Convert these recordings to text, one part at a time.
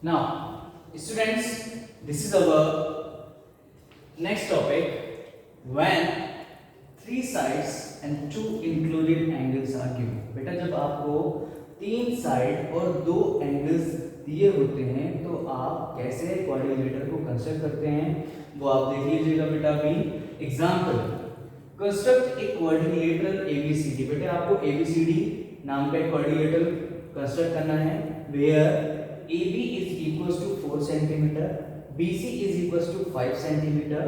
Now, students, this is our next topic when three sides and two included angles are given. बेटा जब आपको तीन side और दो एंगल्स दिए होते हैं तो आप कैसे क्वाड्रिलेटरल को कंस्ट्रक्ट करते हैं वो आप देख लीजिएगा बेटा अभी। Example, construct a quadrilateral ABCD. बेटा आपको एबीसीडी नाम का क्वाड्रिलेटरल कंस्ट्रक्ट करना है where AB is equals to 4 centimeter, BC is equals to 5 centimeter,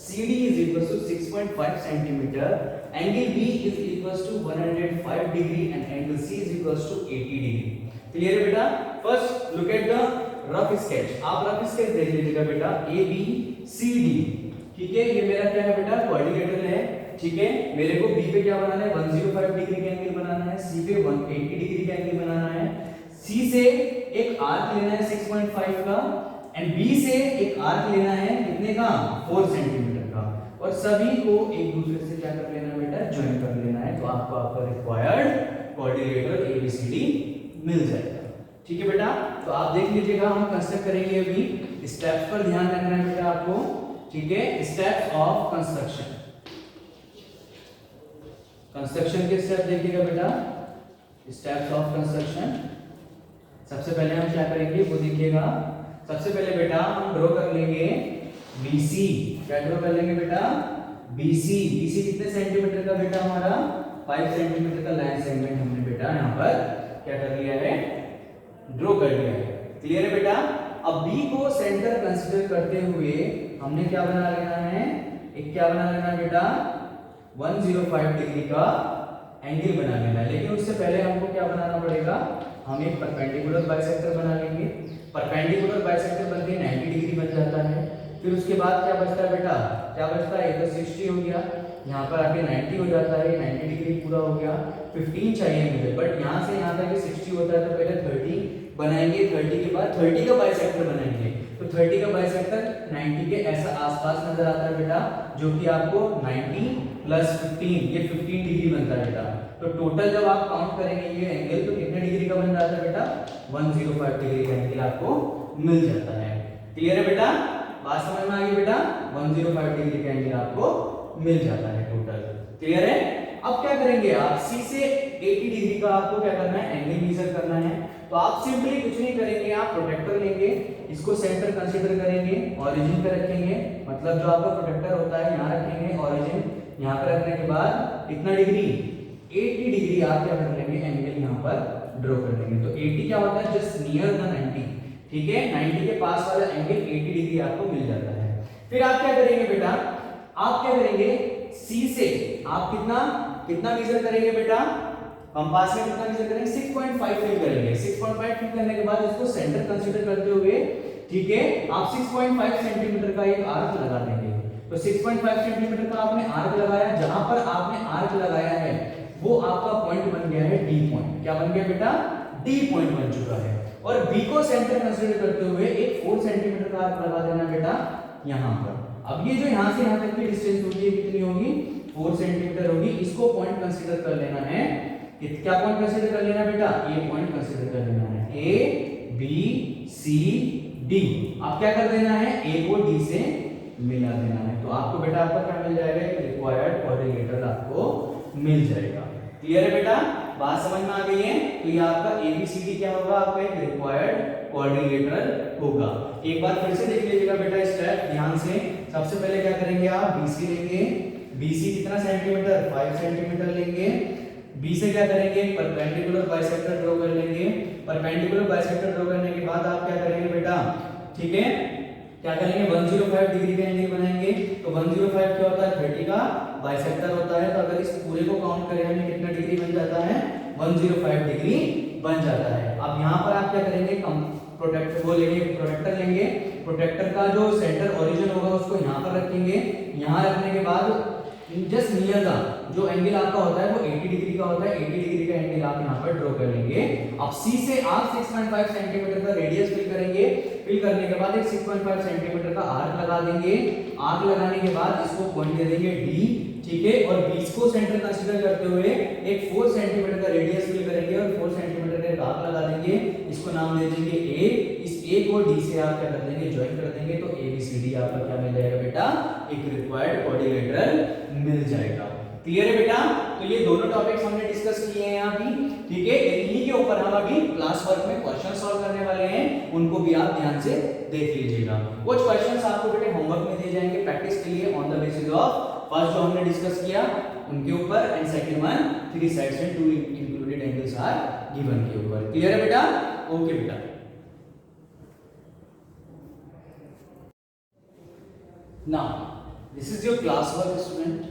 CD is equals to 6.5 centimeter, angle B is equals to 105 degree and angle C is equals to 80 degree. Clear है बेटा? First look at the rough sketch. आप rough sketch देख लीजिएगा बेटा ABCD। ठीक है, ये मेरा क्या है बेटा क्वाड्रिलेटरल है। ठीक है, मेरे को B पे क्या बनाना है 105 डिग्री का एंगल बनाना है, C पे 180 डिग्री का एंगल बनाना है, C से एक आर्क लेना है 6.5 का एंड B से एक आर्क लेना है कितने का 4 सेंटीमीटर का और सभी को एक दूसरे से क्या कर लेना है बेटा ज्वाइन कर लेना है। तो आपको आपका रिक्वायर्ड क्वाड्रिलेटरल ABCD मिल जाएगा। ठीक है बेटा, तो आप देख लीजिएगा हम कंस्ट्रक्ट करेंगे अभी। स्टेप्स पर ध्यान रखना है बेटा आपको। ठीक है, स्टेप्स ऑफ कंस्ट्रक्शन। कंस्ट्रक्शन के स्टेप देखिएगा बेटा, स्टेप्स ऑफ कंस्ट्रक्शन। सबसे पहले हम क्या करेंगे वो देखिएगा। सबसे पहले बेटा हम ड्रॉ कर लेंगे BC। क्या ड्रॉ कर लेंगे बेटा BC। BC कितने सेंटीमीटर का बेटा हमारा 5 सेंटीमीटर का लाइन सेगमेंट हमने बेटा यहाँ पर क्या कर लिया है ड्रॉ कर लिया है। क्लियर है बेटा? अब B को सेंटर कंसीडर करते हुए हमने क्या बना लेना है, एक क्या बना लेना है बेटा 105 डिग्री का एंगल बना लेना है। लेकिन उससे पहले हमको क्या बनाना पड़ेगा, हम एक परपेंडिकुलर बाइसेक्टर बना लेंगे। परपेंडिकुलर बाइसेक्टर बनके 90 डिग्री बन जाता है। फिर उसके बाद क्या बचता है बेटा, क्या बचता है, ये तो 60 हो गया, यहाँ पर आके 90 हो जाता है, 90 डिग्री पूरा हो गया। 15 चाहिए मुझे, बट यहाँ से यहाँ तक 60 होता है तो पहले 30 बनाएंगे, 30 के बाद 30 का बाइसेक्टर बनाएंगे। तो 30 का बाइसेक्टर 90 के ऐसा आसपास नजर आता है बेटा, जो कि आपको 90 प्लस 15 ये 15 डिग्री बनता है बेटा। तो टोटल जब आप काउंट करेंगे ये एंगल तो कितने डिग्री का बन जाता है बेटा 105 डिग्री का एंगल आपको मिल जाता है। क्लियर है बेटा? बात समझ में आ गई बेटा? 105 डिग्री का एंगल आपको मिल जाता है टोटल। क्लियर है? अब क्या करेंगे आप C से 80 डिग्री का आपको क्या करना है एंगल मेजर करना है। तो आप सिंपली कुछ नहीं करेंगे, आप प्रोटेक्टर लेंगे, इसको सेंटर कंसीडर करेंगे, ओरिजिन पे रखेंगे, मतलब जो आपका प्रोटेक्टर होता है यहाँ रखेंगे, ओरिजिन यहाँ पे रखने के बाद कितना डिग्री 80 डिग्री आप क्या कर लेंगे एंगल यहाँ पर ड्रॉ कर लेंगे। तो 80 क्या होता है जस्ट नियर द 90। ठीक है, 90 के पास वाला एंगल 80 डिग्री आपको मिल जाता है। फिर आप क्या करेंगे बेटा, आप क्या करेंगे C से आप कितना कितना मेजर करेंगे बेटा, कंपास में कितना मेजर करेंगे 6.5 फिल करेंगे। 6.5 फिल करने के बाद इसको सेंटर कंसीडर करते हुए ठीक है आप 6.5 सेंटीमीटर का एक आर्क लगा देंगे। तो 6.5 सेंटीमीटर का आपने आर्क लगाया, जहां पर आपने आर्क लगाया है वो आपका पॉइंट बन गया है D पॉइंट। क्या बन गया बेटा D पॉइंट बन चुका है। और B को सेंटर कंसीडर करते हुए एक 4 सेंटीमीटर का आर्क लगा देना बेटा यहां पर। अब ये जो यहां से यहां तक की डिस्टेंस होगी ये कितनी होगी 4 सेंटीमीटर होगी। इसको पॉइंट कंसीडर कर लेना है। क्या पॉइंट कंसीडर कर लेना बेटा, ये पॉइंट कंसीडर कर लेना है A B C D। अब क्या कर देना है A को D से मिला देना है। तो आपको बेटा आपका क्या मिल जाएगा, एक रिक्वायर्ड क्वाड्रिलेटरल आपको मिल जाएगा। क्लियर है बेटा? बात समझ में आ गई है? तो ये आपका ABCD क्या होगा, आपका एक रिक्वायर्ड क्वाड्रिलेटरल होगा। एक बार फिर से देख लीजिएगा बेटा स्टेप ध्यान से। सबसे पहले क्या करेंगे आप BC लेंगे, BC कितना सेंटीमीटर 5 सेंटीमीटर लेंगे। B से क्या करेंगे परपेंडिकुलर बाइसेक्टर ड्रॉ कर लेंगे। परपेंडिकुलर बाइसेक्टर ड्रॉ करने के बाद आप क्या करेंगे बेटा, ठीक है क्या करेंगे 105 डिग्री का एंगल बनाएंगे। तो 105 क्या होता है 30 का बाइसेक्टर होता है। तो अगर इस पूरे को काउंट करें हमें कितना डिग्री बन जाता है 105 डिग्री बन जाता है। अब यहाँ पर आप क्या करेंगे प्रोटेक्टर वो लेंगे, प्रोटेक्टर लेंगे, प्रोटेक्टर का जो सेंटर ओरिजिन होगा उसको यहाँ पर रखेंगे। यहाँ रखने के बाद जस्ट नियर द जो एंगल आपका होता है वो 80 डिग्री का होता है, 80 डिग्री का एंगल आप यहाँ पर ड्रॉ कर लेंगे। अब C से आप 6.5 सेंटीमीटर का रेडियस फिल करेंगे। फिल करने के बाद एक 6.5 सेंटीमीटर का आर्क लगा देंगे। आर्क लगाने के बाद इसको पॉइंट दे देंगे D। ठीक है, और बीच को सेंटर कंसीडर करते हुए एक 4 सेंटीमीटर का रेडियस फिल करेंगे और 4 सेंटीमीटर का आर्क लगा देंगे। इसको नाम दे देंगे A। इस ए को डी से आप क्या कर देंगे, ज्वाइन कर देंगे, तो ए बी सी डी आपका क्या मिल जाएगा बेटा, एक रिक्वायर्ड क्वाड्रिलेटरल मिल जाएगा। क्लियर है बेटा? तो ये दोनों टॉपिक्स हमने डिस्कस किए हैं यहाँ भी, ठीक है। इन्हीं के ऊपर हम अभी क्लास वर्क में क्वेश्चन सॉल्व करने वाले हैं, उनको भी आप ध्यान से देख लीजिएगा। कुछ क्वेश्चंस आपको बेटे होमवर्क में दिए जाएंगे प्रैक्टिस के लिए on the basis of first जो हमने डिस्कस किया उनके ऊपर, and second one 3 sides and 2 included angles are given के ऊपर। क्लियर है बेटा? ओके बेटा। Now, this is your class work, student.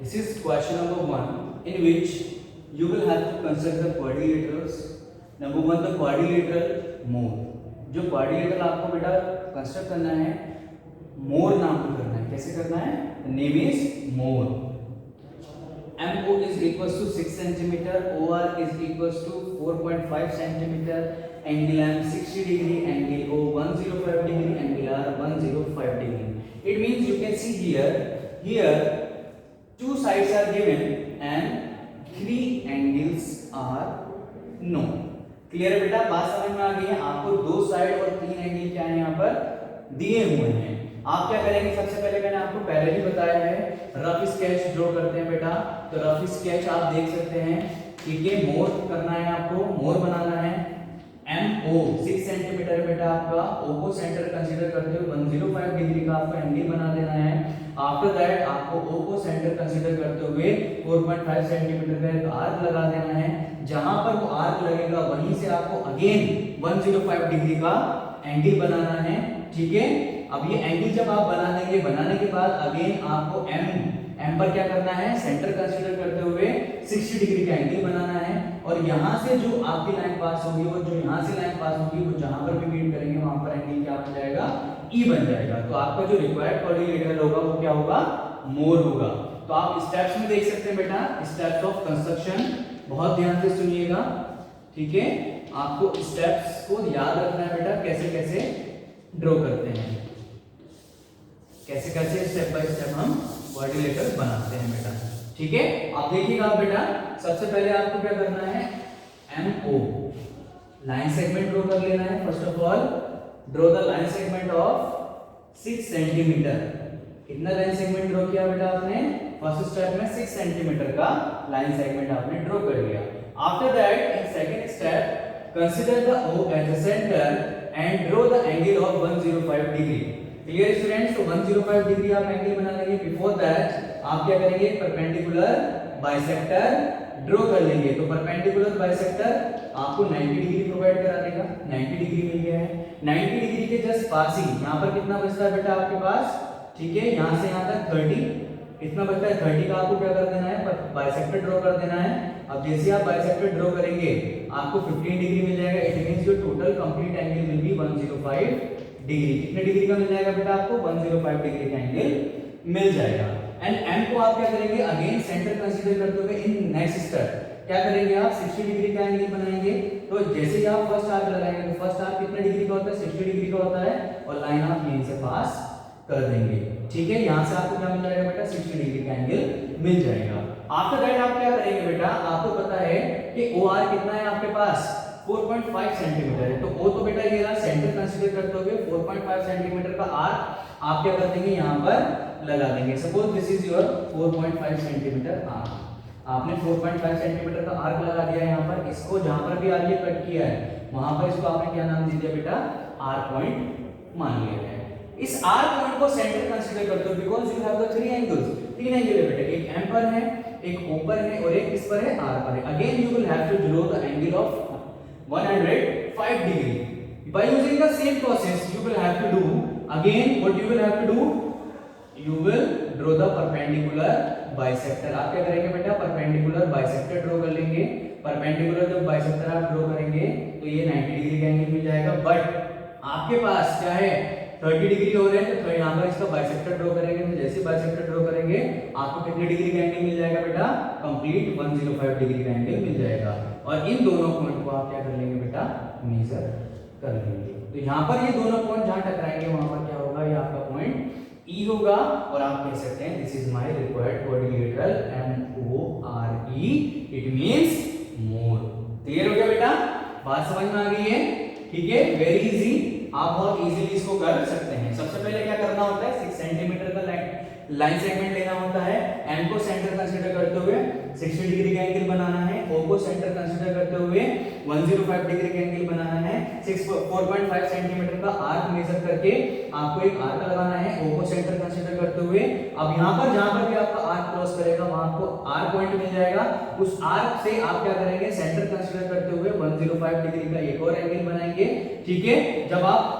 This is question number 1, in which you will have to consider the quadrilaterals. Number 1, the quadrilateral mode. जो quadrilateral आपको बेटा construct करना है, मोर नाम को करना है। कैसे करना है? The name is more. MO is equals to 6 centimeter, OR is equals to 4.5 centimeter. Angle M 60 degree, angle O 105 degree, angle R 105 degree. It means you can see here 2 sides are given and 3 angles are known. Clear है बेटा? बात समझ में आ गई है? आपको 2 side और 3 angle क्या है यहाँ पर दिए हुए हैं। आप क्या करेंगे? सबसे पहले मैंने आपको पहले ही बताया है, रफ स्केच ड्रॉ करते हैं बेटा। तो रफ स्केच आप देख सकते हैं, ठीक है। मोर करना है आपको, मोर बनाना है। MO 6 सेंटीमीटर बेटा आपका, O को सेंटर कंसीडर करते हुए 105 डिग्री का आपको एंगल बना देना है। आफ्टर दैट आपको O को सेंटर कंसीडर करते हुए 4.5 सेंटीमीटर का एक आर्क लगा देना है। जहां पर वो आर्क लगेगा वहीं से आपको अगेन 105 डिग्री का एंगल बनाना है, ठीक है। अब ये एंगल जब आप बना देंगे, बनाने के बाद अगेन आपको M पर क्या करना है, सेंटर कंसीडर करते हुए 60 डिग्री का एंगल बनाना है। और यहाँ से जो आपकी लाइन पास होगी और जो यहाँ से लाइन पास होगी, वो जहां पर भी मीट करेंगे वहां पर एंगल क्या बन जाएगा, E बन जाएगा। तो आपका जो रिक्वायर्ड क्वाड्रिलेटरल होगा वो क्या होगा, मोर होगा। तो आप स्टेप्स में देख सकते हैं बेटा, स्टेप्स ऑफ कंस्ट्रक्शन, बहुत ध्यान से सुनिएगा, ठीक है। आपको स्टेप्स को याद रखना है बेटा, कैसे कैसे ड्रॉ करते हैं, कैसे कैसे स्टेप बाय स्टेप हम क्वाड्रिलेटरल बनाते हैं बेटा, ठीक है। आप देखिएगा बेटा, सबसे पहले आपको क्या करना है, MO लाइन सेगमेंट ड्रॉ कर लेना है। First of all draw the line segment of 6 centimetre. कितना लाइन सेगमेंट ड्रॉ किया बेटा आपने? फर्स्ट स्टेप में 6 सेंटीमीटर का लाइन सेगमेंट आपने ड्रॉ कर लिया। After that in second step consider the O as a centre and draw the angle of 105 degree. Clear students? तो 105 डिग्री आप एंगल बना लेंगे। बिफोर दैट आप क्या करेंगे, परपेंडिकुलर बाइसेक्टर ड्रॉ कर लेंगे। तो परपेंडिकुलर बाइसेक्टर आपको 90 डिग्री प्रोवाइड करा देगा। 90 डिग्री मिल गया है। 90 डिग्री के जस्ट पास ही यहाँ पर कितना बचता है बेटा आपके पास, ठीक है, यहाँ से यहाँ तक 30 कितना बचता है, 30 का आपको क्या कर देना है, बाइसेक्टर ड्रॉ कर देना है। अब जैसे आप बाइसेक्टर ड्रॉ करेंगे आपको 15 डिग्री मिल जाएगा। It means your total complete angle will be 105 degree. कितने डिग्री का मिल जाएगा बेटा आपको? 105 डिग्री का एंगल मिल जाएगा। एंड M को आप क्या करेंगे, अगेन सेंटर कंसीडर करते हुए इन नेक्स्ट स्टेप क्या करेंगे, आप 60 डिग्री का एंगल बनाएंगे। तो जैसे ही आप फर्स्ट आर्क लगाएंगे तो फर्स्ट आर्क कितने डिग्री का होता है, 60 डिग्री का होता है, और लाइन आप यहीं से पास कर देंगे, ठीक है। यहाँ से आपको क्या मिल जाएगा बेटा, 60 डिग्री का एंगल मिल जाएगा। आफ्टर दैट आप क्या करेंगे बेटा, आपको पता है कि OR कितना है आपके पास, 4.5 सेंटीमीटर है। तो O तो बेटा ये रहा, सेंटर कंसीडर करते हुए 4.5 सेंटीमीटर का आर्क आप क्या कर देंगे, यहाँ पर लगा देंगे। Suppose this is your 4.5 centimetre arc. आपने 4.5 सेंटीमीटर का आर्क लगा दिया यहाँ पर। इसको जहां पर भी आर्क कट किया है वहां पर इसको आपने क्या नाम दे दिया बेटा, आर्क पॉइंट मान लिया है। इस आर्क पॉइंट को सेंटर कंसीडर करते हो because you have the 3 angles. 3 angle है बेटा, एक M पर है, एक O पर है, और एक किस पर है, R पर है। Again you will have to draw the angle of 105 degree. By using the same process you will have to do again what you will have to do, you will draw the perpendicular bisector। आप क्या करेंगे बेटा, perpendicular bisector draw कर लेंगे। Perpendicular जब bisector आप draw करेंगे तो ये 90 डिग्री का एंगल मिल जाएगा। बट आपके पास क्या है, 30 डिग्री हो रहे हैं, तो यहाँ पर इसका बाइसेक्टर ड्रॉ करेंगे। तो जैसे बाइसेक्टर ड्रॉ करेंगे आपको कितने डिग्री का एंगल मिल जाएगा बेटा, कंप्लीट 105 डिग्री का एंगल मिल जाएगा। और इन दोनों पॉइंट को आप क्या कर लेंगे बेटा, मेजर कर लेंगे। तो यहाँ पर ये दोनों पॉइंट जहाँ टकराएंगे वहां पर क्या होगा, ये आपका पॉइंट E होगा। और आप कह सकते हैं this is my required quadrilateral MORE, it means more. Clear हो गया बेटा, बात समझ में आ गई है, ठीक है, वेरी इजी, आप बहुत इजीली इसको कर सकते हैं। सबसे पहले क्या करना होता है, 6 सेंटीमीटर का लाइन सेगमेंट लेना होता है, एम को सेंटर कंसीडर करते हुए 60 डिग्री का एंगल बनाना है, ओ को सेंटर कंसीडर करते हुए 105 डिग्री का एंगल बनाना है, 4.5 सेंटीमीटर का आर्क मेजर करके आपको एक आर्क लगाना है, ओ को सेंटर कंसीडर करते हुए। अब यहाँ पर जहां पर भी आपका आर्क क्रॉस करेगा वहां आपको आर्क पॉइंट मिल जाएगा, उस आर्क से आप क्या करेंगे, सेंटर कंसीडर करते हुए 105 डिग्री का एक और एंगल बनाएंगे, ठीक है। जब आप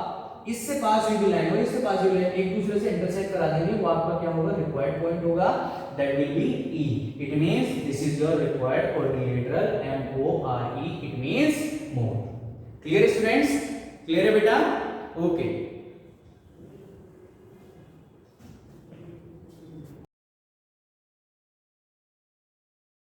इससे पास हुई लाइन और इससे पास हुई लाइन एक दूसरे से इंटरसेक्ट करा देंगे, वो आपका क्या होगा, रिक्वायर्ड पॉइंट होगा, that will be E. It means this is your required quadrilateral, MORE, it means more. Clear students, clear है बेटा? ओके।